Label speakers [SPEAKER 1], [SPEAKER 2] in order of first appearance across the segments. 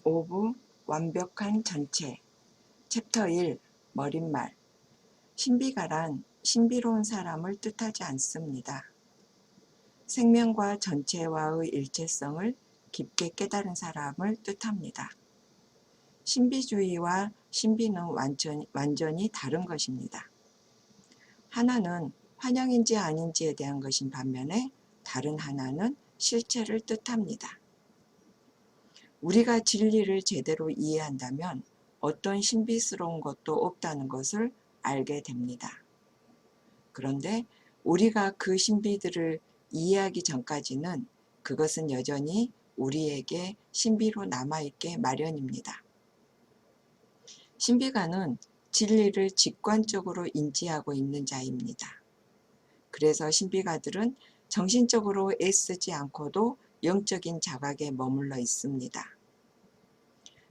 [SPEAKER 1] 오브 완벽한 전체 챕터 1 머릿말 신비가란 신비로운 사람을 뜻하지 않습니다. 생명과 전체와의 일체성을 깊게 깨달은 사람을 뜻합니다. 신비주의와 신비는 완전히 다른 것입니다. 하나는 환영인지 아닌지에 대한 것인 반면에 다른 하나는 실체를 뜻합니다. 우리가 진리를 제대로 이해한다면 어떤 신비스러운 것도 없다는 것을 알게 됩니다. 그런데 우리가 그 신비들을 이해하기 전까지는 그것은 여전히 우리에게 신비로 남아있게 마련입니다. 신비가는 진리를 직관적으로 인지하고 있는 자입니다. 그래서 신비가들은 정신적으로 애쓰지 않고도 영적인 자각에 머물러 있습니다.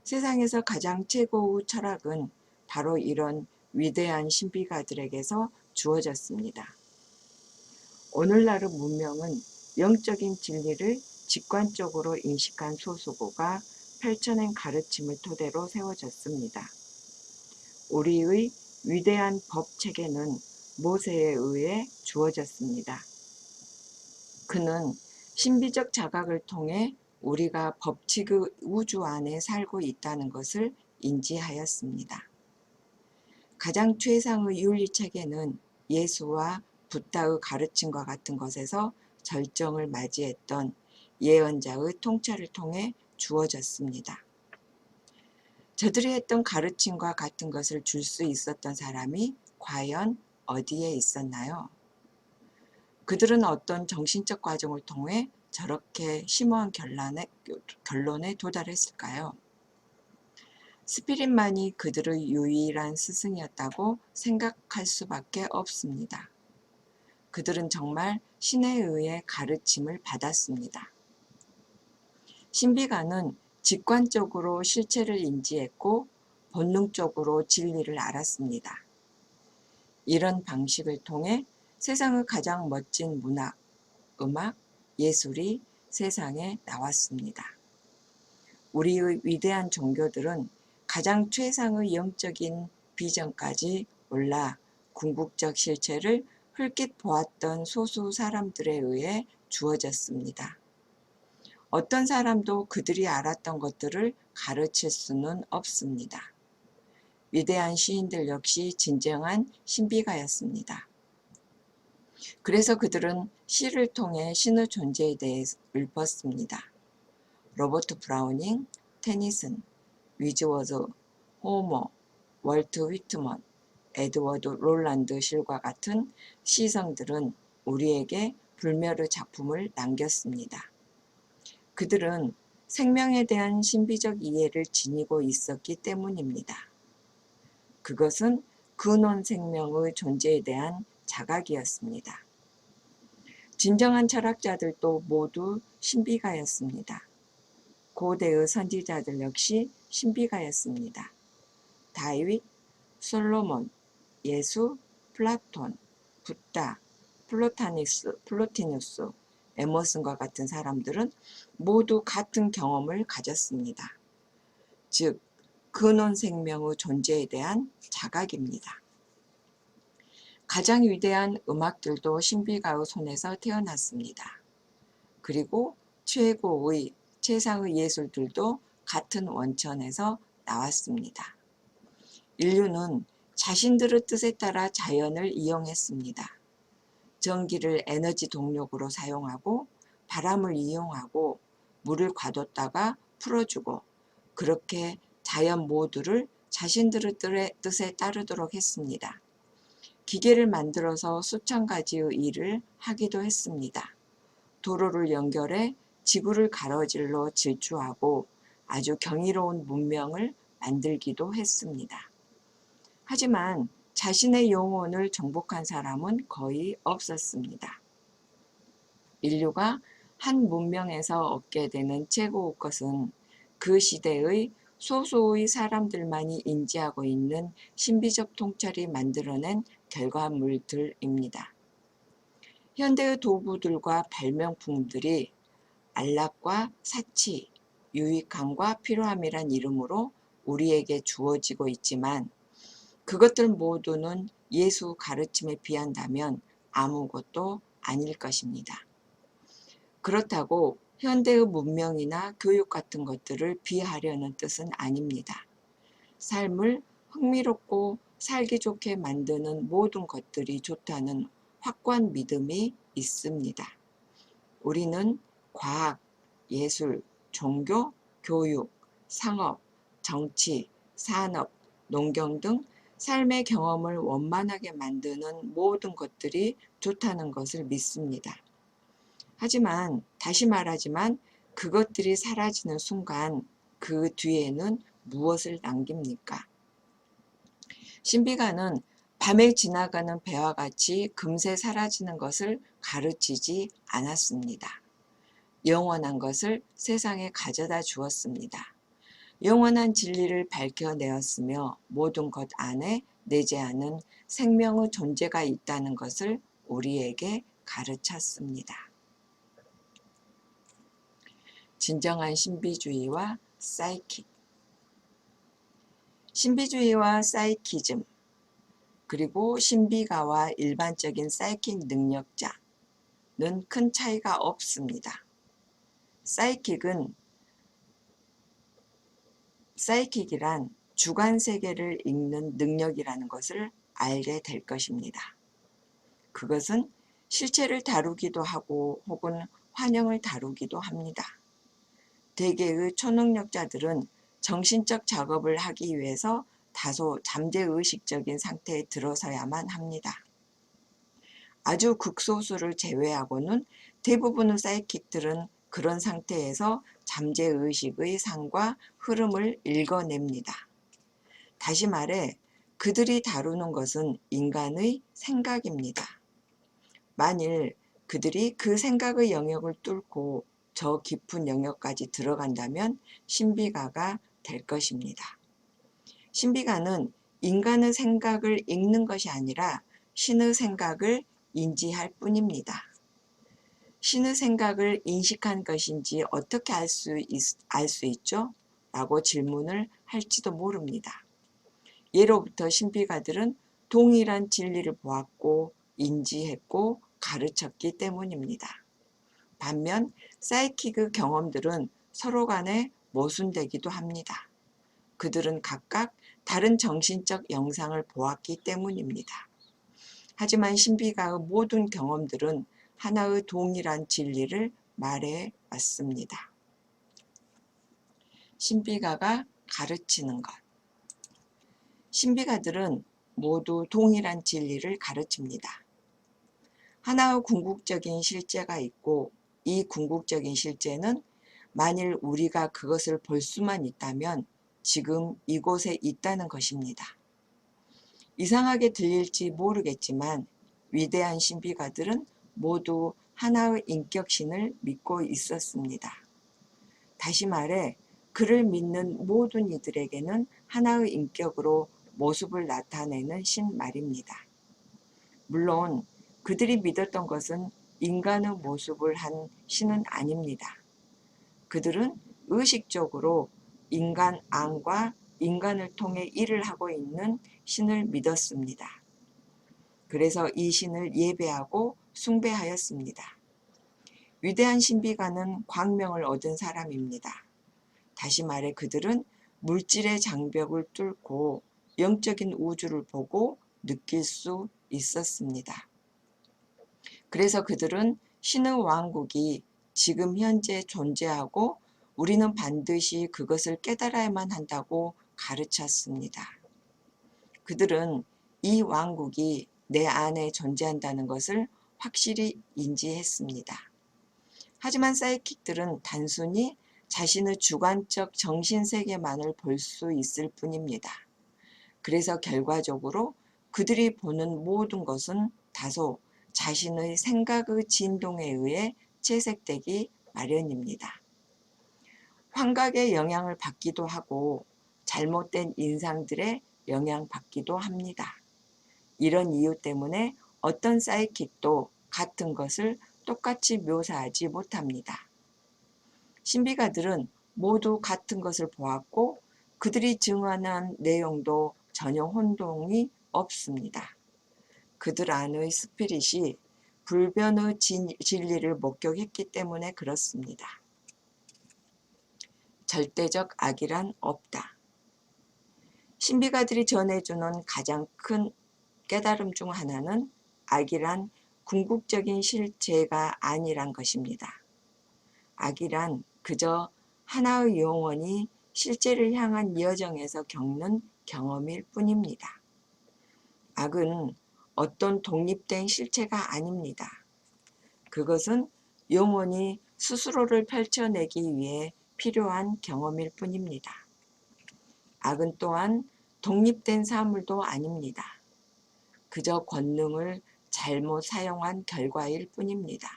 [SPEAKER 1] 세상에서 가장 최고의 철학은 바로 이런 위대한 신비가들에게서 주어졌습니다. 오늘날의 문명은 영적인 진리를 직관적으로 인식한 소수고가 펼쳐낸 가르침을 토대로 세워졌습니다. 우리의 위대한 법 체계는 모세에 의해 주어졌습니다. 그는 신비적 자각을 통해 우리가 법칙의 우주 안에 살고 있다는 것을 인지하였습니다. 가장 최상의 윤리 체계는 예수와 붓다의 가르침과 같은 것에서 절정을 맞이했던 예언자의 통찰을 통해 주어졌습니다. 저들이 했던 가르침과 같은 것을 줄 수 있었던 사람이 과연 어디에 있었나요? 그들은 어떤 정신적 과정을 통해 저렇게 심오한 결론에 도달했을까요? 스피릿만이 그들의 유일한 스승이었다고 생각할 수밖에 없습니다. 그들은 정말 신에 의해 가르침을 받았습니다. 신비가는 직관적으로 실체를 인지했고 본능적으로 진리를 알았습니다. 이런 방식을 통해 세상의 가장 멋진 문학, 음악, 예술이 세상에 나왔습니다. 우리의 위대한 종교들은 가장 최상의 영적인 비전까지 올라 궁극적 실체를 흘낏 보았던 소수 사람들에 의해 주어졌습니다. 어떤 사람도 그들이 알았던 것들을 가르칠 수는 없습니다. 위대한 시인들 역시 진정한 신비가였습니다. 그래서 그들은 시를 통해 신의 존재에 대해 읊었습니다. 로버트 브라우닝, 테니슨, 위즈워드, 호머, 월트 휘트먼, 에드워드 롤란드 실과 같은 시성들은 우리에게 불멸의 작품을 남겼습니다. 그들은 생명에 대한 신비적 이해를 지니고 있었기 때문입니다. 그것은 근원 생명의 존재에 대한 자각이었습니다. 진정한 철학자들도 모두 신비가였습니다. 고대의 선지자들 역시 신비가였습니다. 다윗, 솔로몬, 예수, 플라톤, 붓다, 플로티누스, 에머슨과 같은 사람들은 모두 같은 경험을 가졌습니다. 즉, 근원 생명의 존재에 대한 자각입니다. 가장 위대한 음악들도 신비가의 손에서 태어났습니다. 그리고 최상의 예술들도 같은 원천에서 나왔습니다. 인류는 자신들의 뜻에 따라 자연을 이용했습니다. 전기를 에너지 동력으로 사용하고 바람을 이용하고 물을 가뒀다가 풀어주고 그렇게 자연 모두를 자신들의 뜻에 따르도록 했습니다. 기계를 만들어서 수천 가지의 일을 하기도 했습니다. 도로를 연결해 지구를 가로질러 질주하고 아주 경이로운 문명을 만들기도 했습니다. 하지만 자신의 영혼을 정복한 사람은 거의 없었습니다. 인류가 한 문명에서 얻게 되는 최고의 것은 그 시대의 소수의 사람들만이 인지하고 있는 신비적 통찰이 만들어낸 결과물들입니다. 현대의 도구들과 발명품들이 안락과 사치, 유익함과 필요함이란 이름으로 우리에게 주어지고 있지만 그것들 모두는 예수 가르침에 비한다면 아무것도 아닐 것입니다. 그렇다고 현대의 문명이나 교육 같은 것들을 비하하려는 뜻은 아닙니다. 삶을 흥미롭고 살기 좋게 만드는 모든 것들이 좋다는 확고한 믿음이 있습니다. 우리는 과학, 예술, 종교, 교육, 상업, 정치, 산업, 농경 등 삶의 경험을 원만하게 만드는 모든 것들이 좋다는 것을 믿습니다. 하지만 다시 말하지만 그것들이 사라지는 순간 그 뒤에는 무엇을 남깁니까? 신비가는 밤에 지나가는 배와 같이 금세 사라지는 것을 가르치지 않았습니다. 영원한 것을 세상에 가져다 주었습니다. 영원한 진리를 밝혀내었으며 모든 것 안에 내재하는 생명의 존재가 있다는 것을 우리에게 가르쳤습니다. 진정한 신비주의와 사이킥. 신비주의와 사이키즘, 그리고 신비가와 일반적인 사이킥 능력자는 큰 차이가 없습니다. 사이킥이란 주관 세계를 읽는 능력이라는 것을 알게 될 것입니다. 그것은 실체를 다루기도 하고 혹은 환영을 다루기도 합니다. 대개의 초능력자들은 정신적 작업을 하기 위해서 다소 잠재의식적인 상태에 들어서야만 합니다. 아주 극소수를 제외하고는 대부분의 사이킥들은 그런 상태에서 잠재의식의 상과 흐름을 읽어냅니다. 다시 말해 그들이 다루는 것은 인간의 생각입니다. 만일 그들이 그 생각의 영역을 뚫고 저 깊은 영역까지 들어간다면 신비가가 될 것입니다. 신비가는 인간의 생각을 읽는 것이 아니라 신의 생각을 인지할 뿐입니다. 신의 생각을 인식한 것인지 어떻게 알 수 있죠? 라고 질문을 할지도 모릅니다. 예로부터 신비가들은 동일한 진리를 보았고 인지했고 가르쳤기 때문입니다. 반면 사이킥의 경험들은 서로 간에 모순되기도 합니다. 그들은 각각 다른 정신적 영상을 보았기 때문입니다. 하지만 신비가의 모든 경험들은 하나의 동일한 진리를 말해 왔습니다. 신비가가 가르치는 것. 신비가들은 모두 동일한 진리를 가르칩니다. 하나의 궁극적인 실제가 있고 이 궁극적인 실제는 만일 우리가 그것을 볼 수만 있다면 지금 이곳에 있다는 것입니다. 이상하게 들릴지 모르겠지만 위대한 신비가들은 모두 하나의 인격신을 믿고 있었습니다. 다시 말해 그를 믿는 모든 이들에게는 하나의 인격으로 모습을 나타내는 신 말입니다. 물론 그들이 믿었던 것은 인간의 모습을 한 신은 아닙니다. 그들은 의식적으로 인간 안과 인간을 통해 일을 하고 있는 신을 믿었습니다. 그래서 이 신을 예배하고 숭배하였습니다. 위대한 신비가는 광명을 얻은 사람입니다. 다시 말해 그들은 물질의 장벽을 뚫고 영적인 우주를 보고 느낄 수 있었습니다. 그래서 그들은 신의 왕국이 지금 현재 존재하고 우리는 반드시 그것을 깨달아야만 한다고 가르쳤습니다. 그들은 이 왕국이 내 안에 존재한다는 것을 확실히 인지했습니다. 하지만 사이킥들은 단순히 자신의 주관적 정신세계만을 볼 수 있을 뿐입니다. 그래서 결과적으로 그들이 보는 모든 것은 다소 자신의 생각의 진동에 의해 채색되기 마련입니다. 환각의 영향을 받기도 하고 잘못된 인상들에 영향받기도 합니다. 이런 이유 때문에 어떤 사이킥도 같은 것을 똑같이 묘사하지 못합니다. 신비가들은 모두 같은 것을 보았고 그들이 증언한 내용도 전혀 혼동이 없습니다. 그들 안의 스피릿이 불변의 진리를 목격했기 때문에 그렇습니다. 절대적 악이란 없다. 신비가들이 전해주는 가장 큰 깨달음 중 하나는 악이란 궁극적인 실체가 아니란 것입니다. 악이란 그저 하나의 영혼이 실제를 향한 여정에서 겪는 경험일 뿐입니다. 악은 어떤 독립된 실체가 아닙니다. 그것은 영혼이 스스로를 펼쳐내기 위해 필요한 경험일 뿐입니다. 악은 또한 독립된 사물도 아닙니다. 그저 권능을 잘못 사용한 결과일 뿐입니다.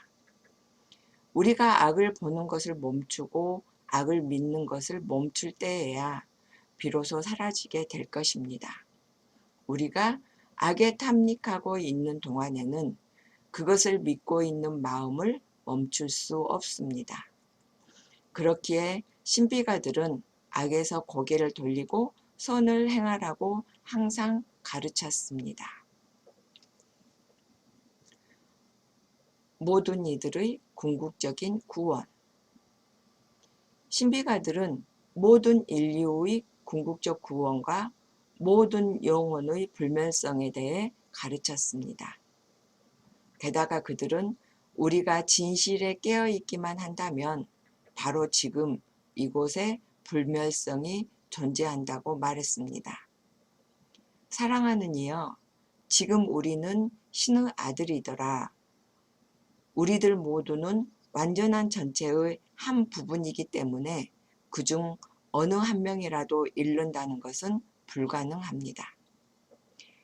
[SPEAKER 1] 우리가 악을 보는 것을 멈추고 악을 믿는 것을 멈출 때에야 비로소 사라지게 될 것입니다. 우리가 악에 탐닉하고 있는 동안에는 그것을 믿고 있는 마음을 멈출 수 없습니다. 그렇기에 신비가들은 악에서 고개를 돌리고 선을 행하라고 항상 가르쳤습니다. 모든 이들의 궁극적인 구원. 신비가들은 모든 인류의 궁극적 구원과 모든 영혼의 불멸성에 대해 가르쳤습니다. 게다가 그들은 우리가 진실에 깨어있기만 한다면 바로 지금 이곳에 불멸성이 존재한다고 말했습니다. 사랑하는 이여, 지금 우리는 신의 아들이더라. 우리들 모두는 완전한 전체의 한 부분이기 때문에 그중 어느 한 명이라도 잃는다는 것은 불가능합니다.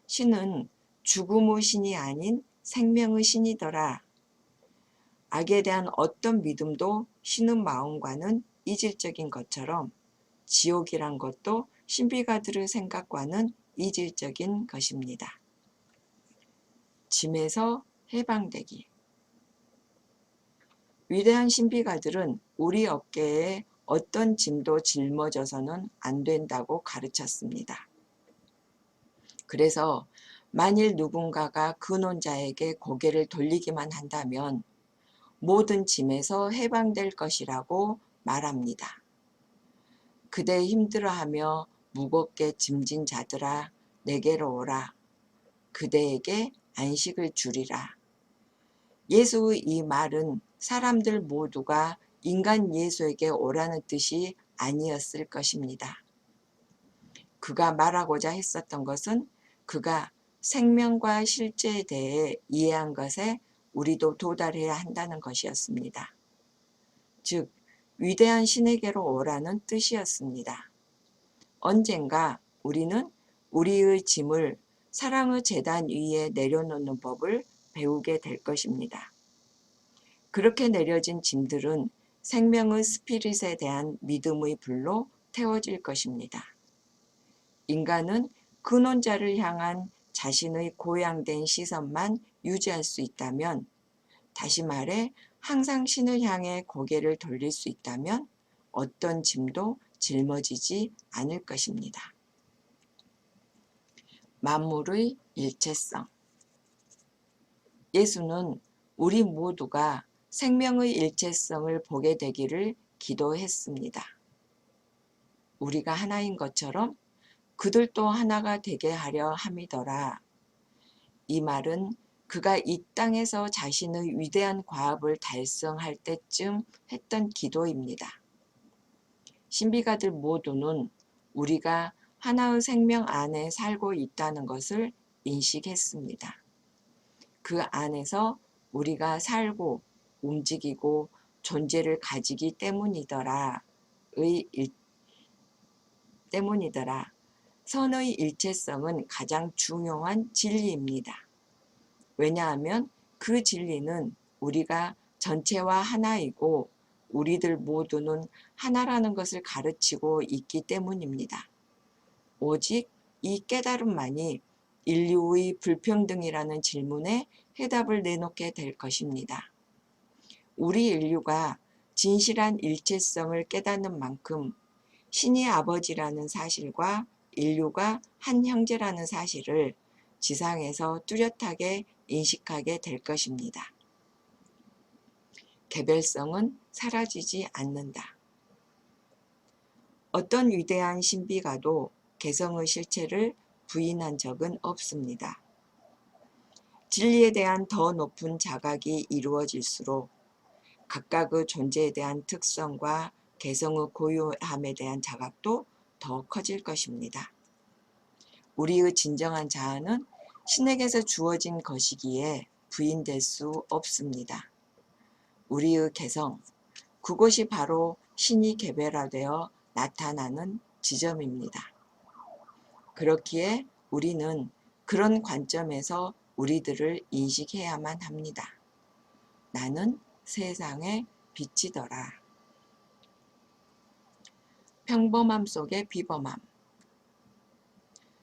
[SPEAKER 1] 신은 죽음의 신이 아닌 생명의 신이더라. 악에 대한 어떤 믿음도 신의 마음과는 이질적인 것처럼 지옥이란 것도 신비가들의 생각과는 이질적인 것입니다. 짐에서 해방되기. 위대한 신비가들은 우리 어깨에 어떤 짐도 짊어져서는 안 된다고 가르쳤습니다. 그래서 만일 누군가가 근원자에게 고개를 돌리기만 한다면 모든 짐에서 해방될 것이라고 말합니다. 그대 힘들어하며 무겁게 짐진 자들아 내게로 오라. 그대에게 안식을 주리라. 예수의 이 말은 사람들 모두가 인간 예수에게 오라는 뜻이 아니었을 것입니다. 그가 말하고자 했었던 것은 그가 생명과 실제에 대해 이해한 것에 우리도 도달해야 한다는 것이었습니다. 즉, 위대한 신에게로 오라는 뜻이었습니다. 언젠가 우리는 우리의 짐을 사랑의 제단 위에 내려놓는 법을 배우게 될 것입니다. 그렇게 내려진 짐들은 생명의 스피릿에 대한 믿음의 불로 태워질 것입니다. 인간은 근원자를 향한 자신의 고양된 시선만 유지할 수 있다면, 다시 말해 항상 신을 향해 고개를 돌릴 수 있다면 어떤 짐도 짊어지지 않을 것입니다. 만물의 일체성. 예수는 우리 모두가 생명의 일체성을 보게 되기를 기도했습니다. 우리가 하나인 것처럼 그들도 하나가 되게 하려 함이더라. 이 말은 그가 이 땅에서 자신의 위대한 과업을 달성할 때쯤 했던 기도입니다. 신비가들 모두는 우리가 하나의 생명 안에 살고 있다는 것을 인식했습니다. 그 안에서 우리가 살고 움직이고 존재를 가지기 때문이더라. 선의 일체성은 가장 중요한 진리입니다. 왜냐하면 그 진리는 우리가 전체와 하나이고 우리들 모두는 하나라는 것을 가르치고 있기 때문입니다. 오직 이 깨달음만이 인류의 불평등이라는 질문에 해답을 내놓게 될 것입니다. 우리 인류가 진실한 일체성을 깨닫는 만큼 신이 아버지라는 사실과 인류가 한 형제라는 사실을 지상에서 뚜렷하게 인식하게 될 것입니다. 개별성은 사라지지 않는다. 어떤 위대한 신비가도 개성의 실체를 부인한 적은 없습니다. 진리에 대한 더 높은 자각이 이루어질수록 각각의 존재에 대한 특성과 개성의 고유함에 대한 자각도 더 커질 것입니다. 우리의 진정한 자아는 신에게서 주어진 것이기에 부인될 수 없습니다. 우리의 개성, 그것이 바로 신이 개별화되어 나타나는 지점입니다. 그렇기에 우리는 그런 관점에서 우리들을 인식해야만 합니다. 나는 세상의 빛이더라. 평범함 속의 비범함.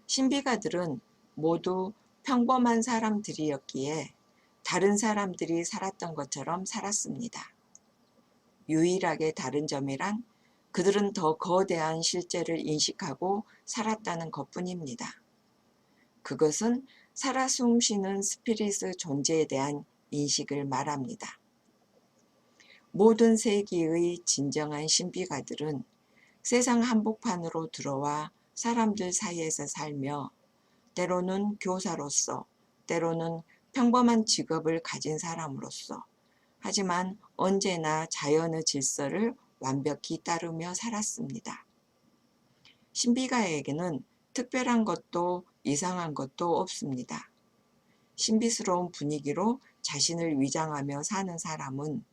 [SPEAKER 1] 신비가들은 모두 평범한 사람들이었기에 다른 사람들이 살았던 것처럼 살았습니다. 유일하게 다른 점이란 그들은 더 거대한 실제를 인식하고 살았다는 것뿐입니다. 그것은 살아 숨쉬는 스피릿의 존재에 대한 인식을 말합니다. 모든 세기의 진정한 신비가들은 세상 한복판으로 들어와 사람들 사이에서 살며 때로는 교사로서, 때로는 평범한 직업을 가진 사람으로서, 하지만 언제나 자연의 질서를 완벽히 따르며 살았습니다. 신비가에게는 특별한 것도 이상한 것도 없습니다. 신비스러운 분위기로 자신을 위장하며 사는 사람은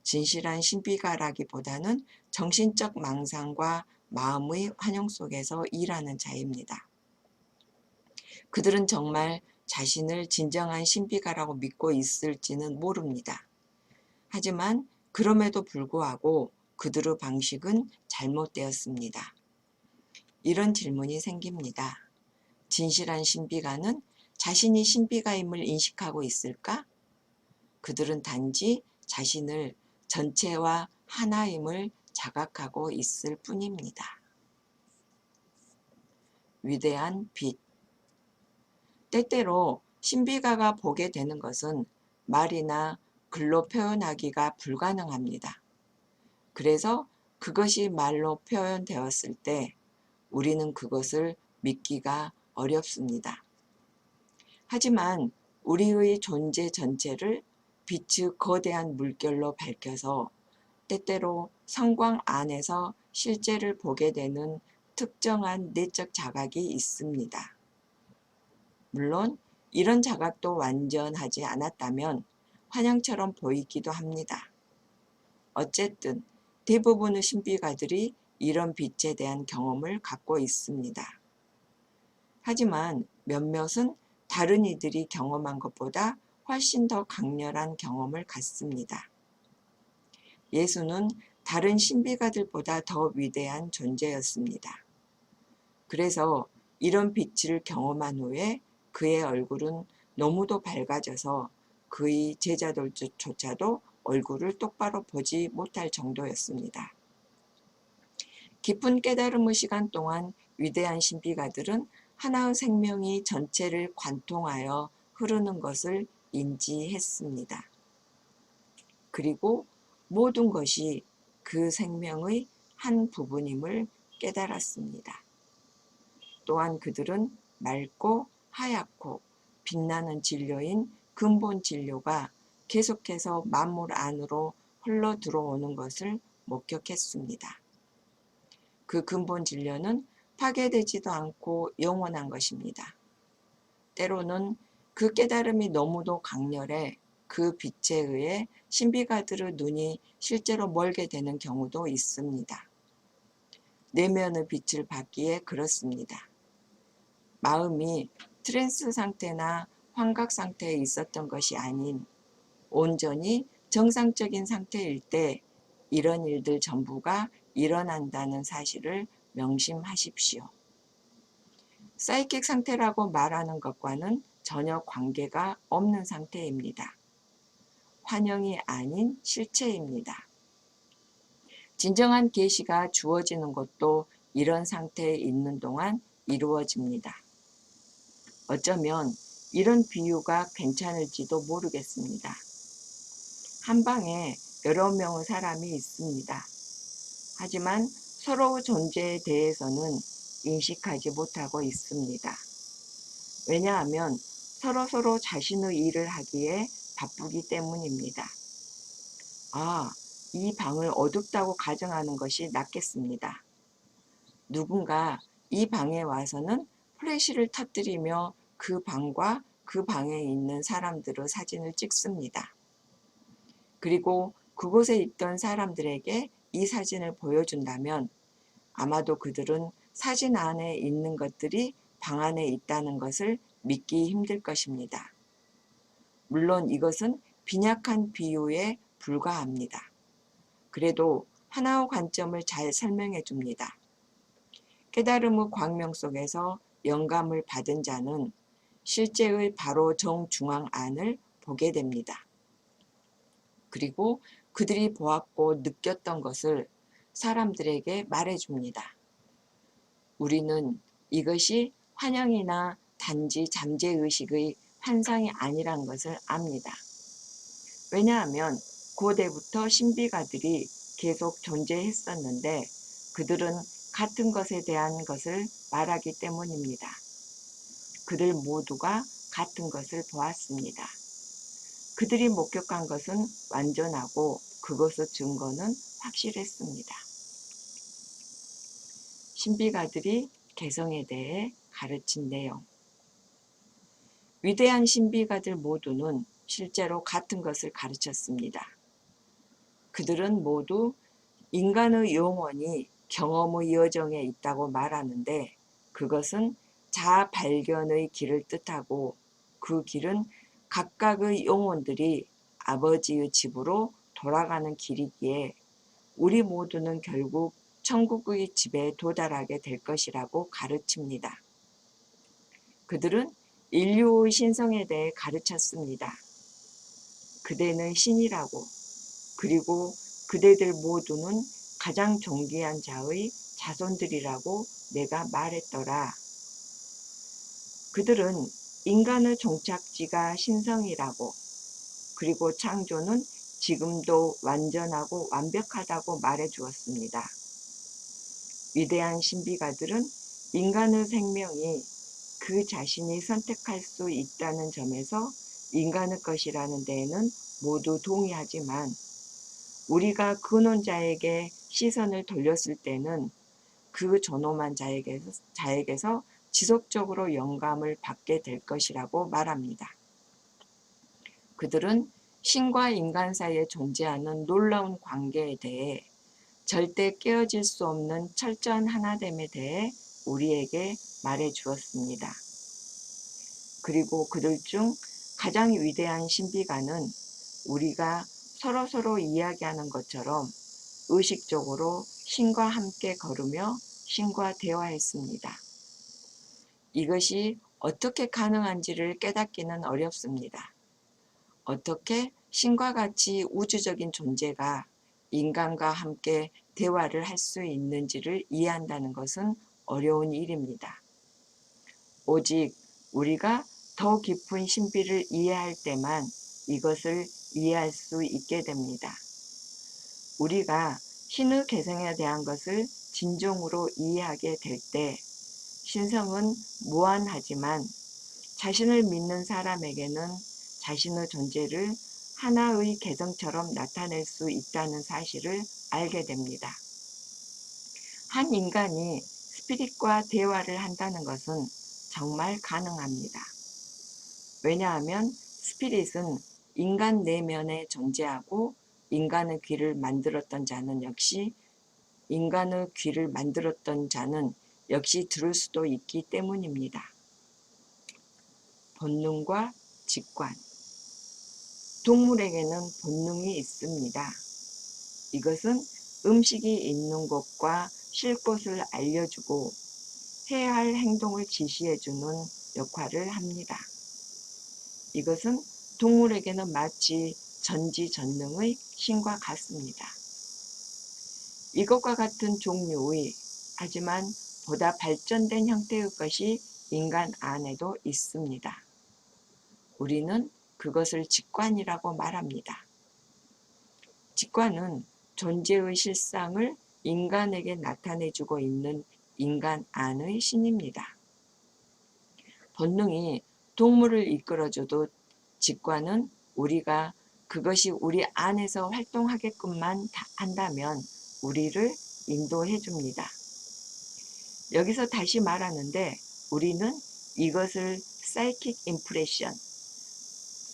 [SPEAKER 1] 진실한 신비가라기보다는 정신적 망상과 마음의 환영 속에서 일하는 자입니다. 그들은 정말 자신을 진정한 신비가라고 믿고 있을지는 모릅니다. 하지만 그럼에도 불구하고 그들의 방식은 잘못되었습니다. 이런 질문이 생깁니다. 진실한 신비가는 자신이 신비가임을 인식하고 있을까? 그들은 단지 자신을 전체와 하나임을 자각하고 있을 뿐입니다. 위대한 빛. 때때로 신비가가 보게 되는 것은 말이나 글로 표현하기가 불가능합니다. 그래서 그것이 말로 표현되었을 때 우리는 그것을 믿기가 어렵습니다. 하지만 우리의 존재 전체를 빛의 거대한 물결로 밝혀서 때때로 성광 안에서 실제를 보게 되는 특정한 내적 자각이 있습니다. 물론 이런 자각도 완전하지 않았다면 환영처럼 보이기도 합니다. 어쨌든 대부분의 신비가들이 이런 빛에 대한 경험을 갖고 있습니다. 하지만 몇몇은 다른 이들이 경험한 것보다 훨씬 더 강렬한 경험을 갖습니다. 예수는 다른 신비가들보다 더 위대한 존재였습니다. 그래서 이런 빛을 경험한 후에 그의 얼굴은 너무도 밝아져서 그의 제자들조차도 얼굴을 똑바로 보지 못할 정도였습니다. 깊은 깨달음의 시간 동안 위대한 신비가들은 하나의 생명이 전체를 관통하여 흐르는 것을 인지했습니다. 그리고 모든 것이 그 생명의 한 부분임을 깨달았습니다. 또한 그들은 맑고 하얗고 빛나는 진료인 근본 진료가 계속해서 만물 안으로 흘러 들어오는 것을 목격했습니다. 그 근본 진료는 파괴되지도 않고 영원한 것입니다. 때로는 그 깨달음이 너무도 강렬해 그 빛에 의해 신비가들의 눈이 실제로 멀게 되는 경우도 있습니다. 내면의 빛을 받기에 그렇습니다. 마음이 트랜스 상태나 환각 상태에 있었던 것이 아닌 온전히 정상적인 상태일 때 이런 일들 전부가 일어난다는 사실을 명심하십시오. 사이킥 상태라고 말하는 것과는 전혀 관계가 없는 상태입니다. 환영이 아닌 실체입니다. 진정한 계시가 주어지는 것도 이런 상태에 있는 동안 이루어집니다. 어쩌면 이런 비유가 괜찮을지도 모르겠습니다. 한 방에 여러 명의 사람이 있습니다. 하지만 서로의 존재에 대해서는 인식하지 못하고 있습니다. 왜냐하면 서로 자신의 일을 하기에 바쁘기 때문입니다. 이 방을 어둡다고 가정하는 것이 낫겠습니다. 누군가 이 방에 와서는 플래시를 터뜨리며 그 방과 그 방에 있는 사람들의 사진을 찍습니다. 그리고 그곳에 있던 사람들에게 이 사진을 보여준다면 아마도 그들은 사진 안에 있는 것들이 방 안에 있다는 것을 믿기 힘들 것입니다. 물론 이것은 빈약한 비유에 불과합니다. 그래도 하나의 관점을 잘 설명해 줍니다. 깨달음의 광명 속에서 영감을 받은 자는 실제의 바로 정중앙 안을 보게 됩니다. 그리고 그들이 보았고 느꼈던 것을 사람들에게 말해줍니다. 우리는 이것이 환영이나 단지 잠재의식의 환상이 아니란 것을 압니다. 왜냐하면 고대부터 신비가들이 계속 존재했었는데 그들은 같은 것에 대한 것을 말하기 때문입니다. 그들 모두가 같은 것을 보았습니다. 그들이 목격한 것은 완전하고 그것의 증거는 확실했습니다. 신비가들이 개성에 대해 가르친 내용. 위대한 신비가들 모두는 실제로 같은 것을 가르쳤습니다. 그들은 모두 인간의 영혼이 경험의 여정에 있다고 말하는데 그것은 자아 발견의 길을 뜻하고 그 길은 각각의 영혼들이 아버지의 집으로 돌아가는 길이기에 우리 모두는 결국 천국의 집에 도달하게 될 것이라고 가르칩니다. 그들은 인류의 신성에 대해 가르쳤습니다. 그대는 신이라고, 그리고 그대들 모두는 가장 존귀한 자의 자손들이라고 내가 말했더라. 그들은 인간의 종착지가 신성이라고, 그리고 창조는 지금도 완전하고 완벽하다고 말해 주었습니다. 위대한 신비가들은 인간의 생명이 그 자신이 선택할 수 있다는 점에서 인간의 것이라는 데에는 모두 동의하지만 우리가 근원자에게 시선을 돌렸을 때는 그 존엄한 자에게서 지속적으로 영감을 받게 될 것이라고 말합니다. 그들은 신과 인간 사이에 존재하는 놀라운 관계에 대해 절대 깨어질 수 없는 철저한 하나됨에 대해 우리에게 말해 주었습니다. 그리고 그들 중 가장 위대한 신비가는 우리가 서로 이야기하는 것처럼 의식적으로 신과 함께 걸으며 신과 대화했습니다. 이것이 어떻게 가능한지를 깨닫기는 어렵습니다. 어떻게 신과 같이 우주적인 존재가 인간과 함께 대화를 할 수 있는지를 이해한다는 것은 어려운 일입니다. 오직 우리가 더 깊은 신비를 이해할 때만 이것을 이해할 수 있게 됩니다. 우리가 신의 개성에 대한 것을 진정으로 이해하게 될 때 신성은 무한하지만 자신을 믿는 사람에게는 자신의 존재를 하나의 개성처럼 나타낼 수 있다는 사실을 알게 됩니다. 한 인간이 스피릿과 대화를 한다는 것은 정말 가능합니다. 왜냐하면 스피릿은 인간 내면에 존재하고 인간의 귀를 만들었던 자는 역시 들을 수도 있기 때문입니다. 본능과 직관. 동물에게는 본능이 있습니다. 이것은 음식이 있는 곳과 쉴 곳을 알려주고 해야 할 행동을 지시해주는 역할을 합니다. 이것은 동물에게는 마치 전지전능의 신과 같습니다. 이것과 같은 종류의 하지만 보다 발전된 형태의 것이 인간 안에도 있습니다. 우리는 그것을 직관이라고 말합니다. 직관은 존재의 실상을 인간에게 나타내주고 있는 인간 안의 신입니다. 본능이 동물을 이끌어줘도 직관은 우리가 그것이 우리 안에서 활동하게끔만 한다면 우리를 인도해 줍니다. 여기서 다시 말하는데 우리는 이것을 사이킥 임프레션,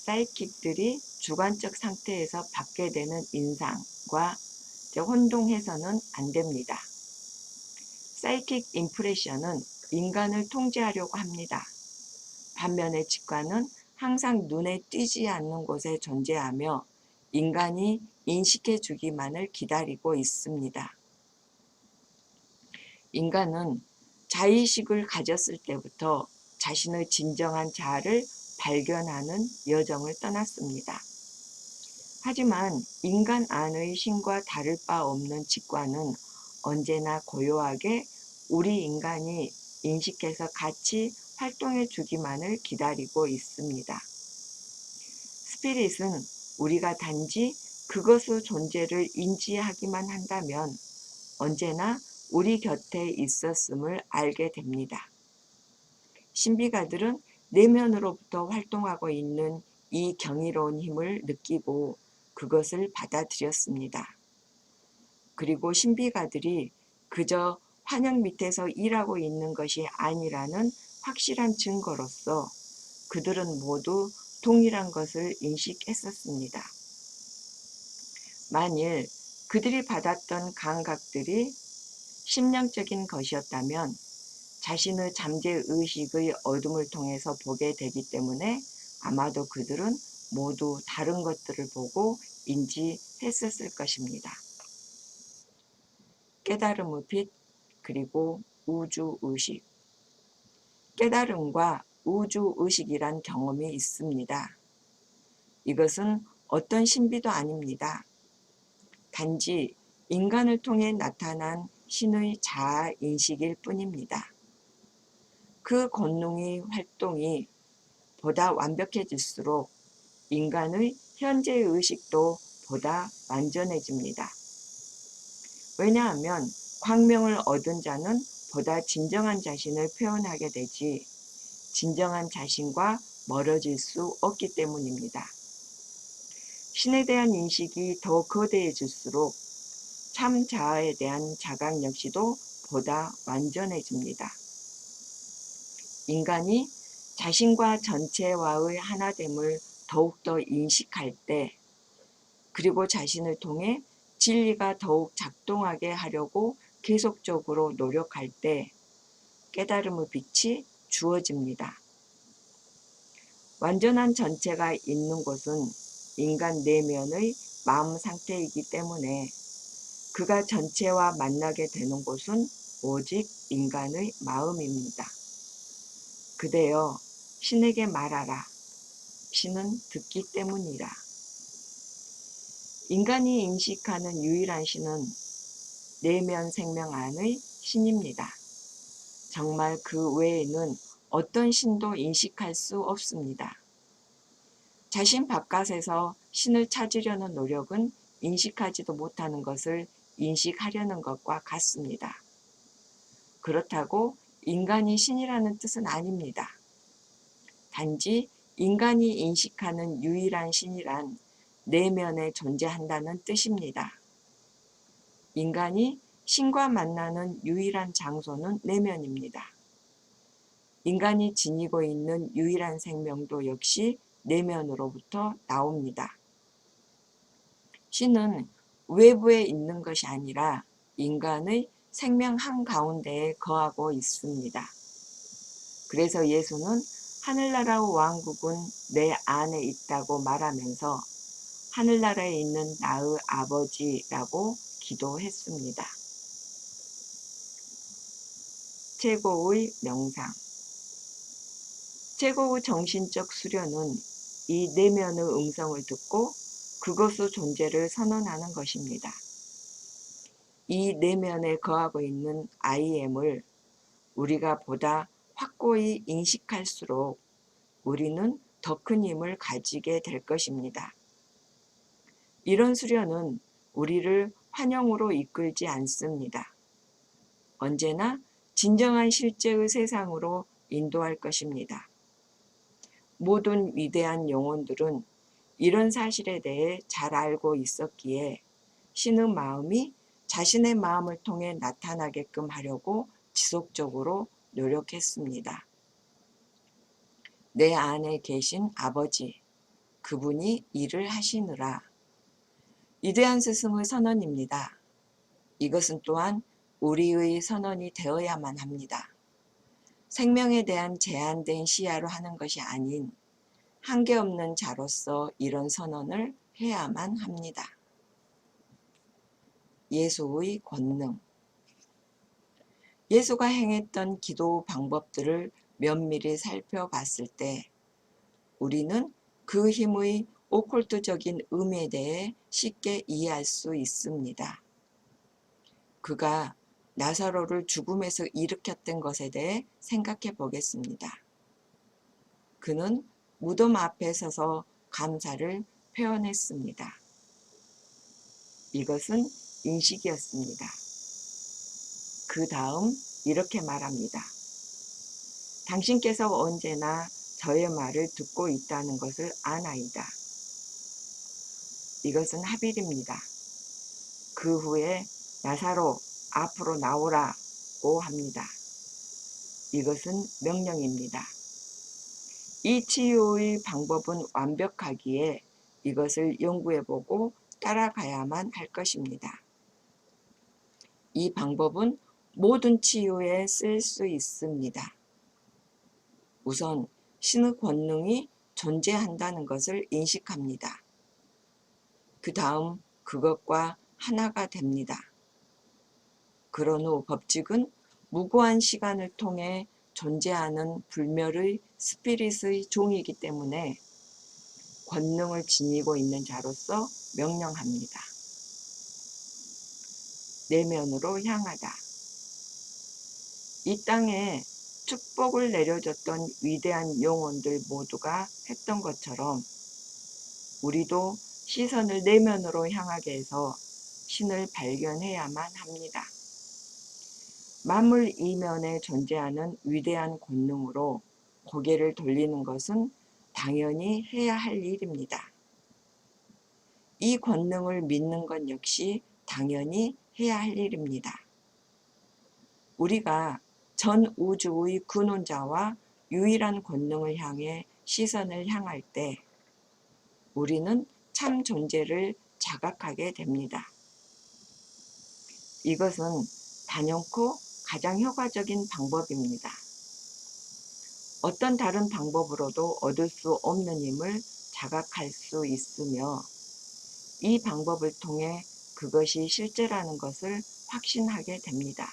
[SPEAKER 1] 사이킥들이 주관적 상태에서 받게 되는 인상과 혼동해서는 안 됩니다. 사이킥 임프레션은 인간을 통제하려고 합니다. 반면에 직관은 항상 눈에 띄지 않는 곳에 존재하며 인간이 인식해 주기만을 기다리고 있습니다. 인간은 자의식을 가졌을 때부터 자신의 진정한 자아를 발견하는 여정을 떠났습니다. 하지만 인간 안의 신과 다를 바 없는 직관은 언제나 고요하게 우리 인간이 인식해서 같이 활동해 주기만을 기다리고 있습니다. 스피릿은 우리가 단지 그것의 존재를 인지하기만 한다면 언제나 우리 곁에 있었음을 알게 됩니다. 신비가들은 내면으로부터 활동하고 있는 이 경이로운 힘을 느끼고 그것을 받아들였습니다. 그리고 신비가들이 그저 환영 밑에서 일하고 있는 것이 아니라는 확실한 증거로서 그들은 모두 동일한 것을 인식했었습니다. 만일 그들이 받았던 감각들이 심령적인 것이었다면 자신의 잠재의식의 어둠을 통해서 보게 되기 때문에 아마도 그들은 모두 다른 것들을 보고 인지했었을 것입니다. 깨달음의 빛 그리고 우주의식. 깨달음과 우주의식이란 경험이 있습니다. 이것은 어떤 신비도 아닙니다. 단지 인간을 통해 나타난 신의 자아 인식일 뿐입니다. 그 권능의 활동이 보다 완벽해질수록 인간의 현재 의식도 보다 완전해집니다. 왜냐하면 광명을 얻은 자는 보다 진정한 자신을 표현하게 되지 진정한 자신과 멀어질 수 없기 때문입니다. 신에 대한 인식이 더 거대해질수록 참 자아에 대한 자각 역시도 보다 완전해집니다. 인간이 자신과 전체와의 하나됨을 더욱더 인식할 때, 그리고 자신을 통해 진리가 더욱 작동하게 하려고 계속적으로 노력할 때 깨달음의 빛이 주어집니다. 완전한 전체가 있는 곳은 인간 내면의 마음 상태이기 때문에 그가 전체와 만나게 되는 곳은 오직 인간의 마음입니다. 그대여 신에게 말하라. 신은 듣기 때문이라. 인간이 인식하는 유일한 신은 내면 생명 안의 신입니다. 정말 그 외에는 어떤 신도 인식할 수 없습니다. 자신 바깥에서 신을 찾으려는 노력은 인식하지도 못하는 것을 인식하려는 것과 같습니다. 그렇다고 인간이 신이라는 뜻은 아닙니다. 단지 인간이 인식하는 유일한 신이란 내면에 존재한다는 뜻입니다. 인간이 신과 만나는 유일한 장소는 내면입니다. 인간이 지니고 있는 유일한 생명도 역시 내면으로부터 나옵니다. 신은 외부에 있는 것이 아니라 인간의 생명 한가운데에 거하고 있습니다. 그래서 예수는 하늘나라 왕국은 내 안에 있다고 말하면서 하늘나라에 있는 나의 아버지라고 기도했습니다. 최고의 명상. 최고의 정신적 수련은 이 내면의 음성을 듣고 그것의 존재를 선언하는 것입니다. 이 내면에 거하고 있는 I am을 우리가 보다 확고히 인식할수록 우리는 더 큰 힘을 가지게 될 것입니다. 이런 수련은 우리를 환영으로 이끌지 않습니다. 언제나 진정한 실제의 세상으로 인도할 것입니다. 모든 위대한 영혼들은 이런 사실에 대해 잘 알고 있었기에 신의 마음이 자신의 마음을 통해 나타나게끔 하려고 지속적으로 노력했습니다. 내 안에 계신 아버지, 그분이 일을 하시느라. 위대한 스승의 선언입니다. 이것은 또한 우리의 선언이 되어야만 합니다. 생명에 대한 제한된 시야로 하는 것이 아닌 한계없는 자로서 이런 선언을 해야만 합니다. 예수의 권능. 예수가 행했던 기도 방법들을 면밀히 살펴봤을 때 우리는 그 힘의 오컬트적인 의미에 대해 쉽게 이해할 수 있습니다. 그가 나사로를 죽음에서 일으켰던 것에 대해 생각해 보겠습니다. 그는 무덤 앞에 서서 감사를 표현했습니다. 이것은 인식이었습니다. 그 다음 이렇게 말합니다. 당신께서 언제나 저의 말을 듣고 있다는 것을 아나이다. 이것은 하빌입니다. 그 후에 나사로 앞으로 나오라고 합니다. 이것은 명령입니다. 이 치유의 방법은 완벽하기에 이것을 연구해보고 따라가야만 할 것입니다. 이 방법은 모든 치유에 쓸 수 있습니다. 우선 신의 권능이 존재한다는 것을 인식합니다. 그 다음 그것과 하나가 됩니다. 그런 후 법칙은 무고한 시간을 통해 존재하는 불멸의 스피릿의 종이기 때문에 권능을 지니고 있는 자로서 명령합니다. 내면으로 향하다. 이 땅에 축복을 내려줬던 위대한 영혼들 모두가 했던 것처럼 우리도 시선을 내면으로 향하게 해서 신을 발견해야만 합니다. 만물 이면에 존재하는 위대한 권능으로 고개를 돌리는 것은 당연히 해야 할 일입니다. 이 권능을 믿는 것 역시 당연히 해야 할 일입니다. 우리가 전 우주의 근원자와 유일한 권능을 향해 시선을 향할 때 우리는 참 존재를 자각하게 됩니다. 이것은 단연코 가장 효과적인 방법입니다. 어떤 다른 방법으로도 얻을 수 없는 힘을 자각할 수 있으며 이 방법을 통해 그것이 실제라는 것을 확신하게 됩니다.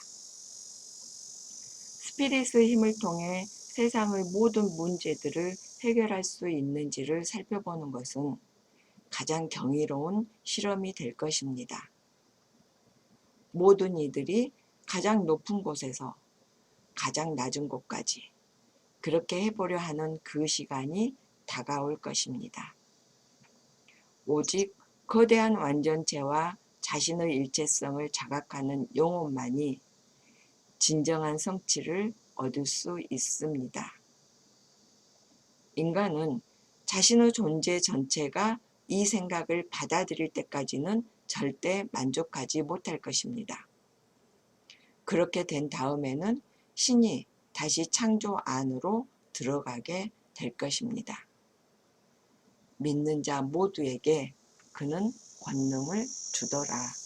[SPEAKER 1] 스피릿의 힘을 통해 세상의 모든 문제들을 해결할 수 있는지를 살펴보는 것은 가장 경이로운 실험이 될 것입니다. 모든 이들이 가장 높은 곳에서 가장 낮은 곳까지 그렇게 해보려 하는 그 시간이 다가올 것입니다. 오직 거대한 완전체와 자신의 일체성을 자각하는 영혼만이 진정한 성취를 얻을 수 있습니다. 인간은 자신의 존재 전체가 이 생각을 받아들일 때까지는 절대 만족하지 못할 것입니다. 그렇게 된 다음에는 신이 다시 창조 안으로 들어가게 될 것입니다. 믿는 자 모두에게 그는 권능을 주더라.